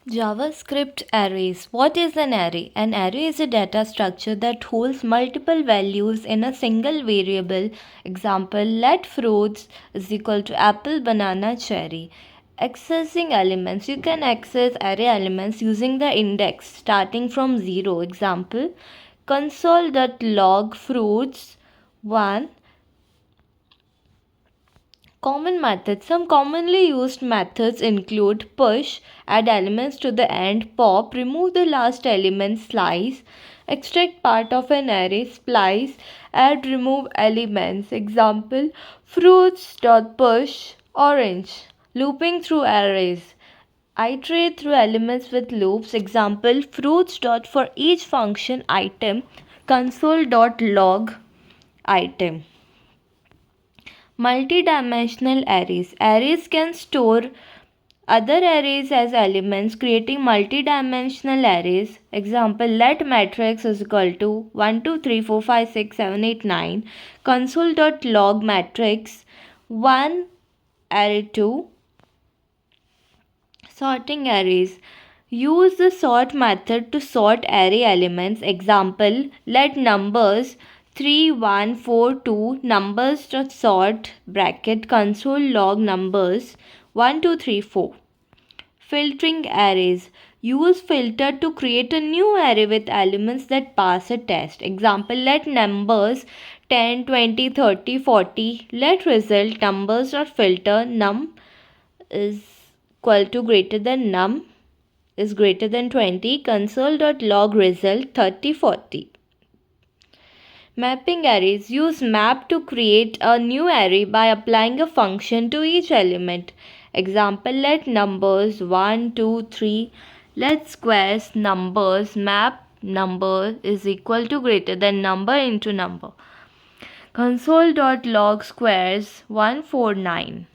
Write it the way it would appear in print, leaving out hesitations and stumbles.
JavaScript arrays. What is an array? An array is a data structure that holds multiple values in a single variable. Example, let fruits is equal to apple, banana, cherry. Accessing elements. You can access array elements using the index starting from 0. Example, console.log fruits 1. Common methods. Some commonly used methods include push, add elements to the end, pop, remove the last element, slice, extract part of an array, splice, add, remove elements. Example, fruits.push, orange. Looping through arrays. Iterate through elements with loops. Example, fruits. For each function item, console.log item. Multidimensional arrays. Arrays can store other arrays as elements, creating multidimensional arrays. Example, let matrix is equal to 1, 2, 3, 4, 5, 6, 7, 8, 9. Console.log matrix 1 array 2. Sorting arrays. Use the sort method to sort array elements. Example, let numbers 3, 1, 4, 2 numbers dot sort bracket console log numbers 1, 2, 3, 4. Filtering arrays. Use filter to create a new array with elements that pass a test. Example, let numbers 10, 20, 30, 40. Let result numbers dot filter num is equal to greater than num is greater than 20. Console.log result 30, 40. Mapping arrays. Use map to create a new array by applying a function to each element. Example, let numbers 1, 2, 3. Let squares numbers map number is equal to greater than number into number. Console.log squares 149.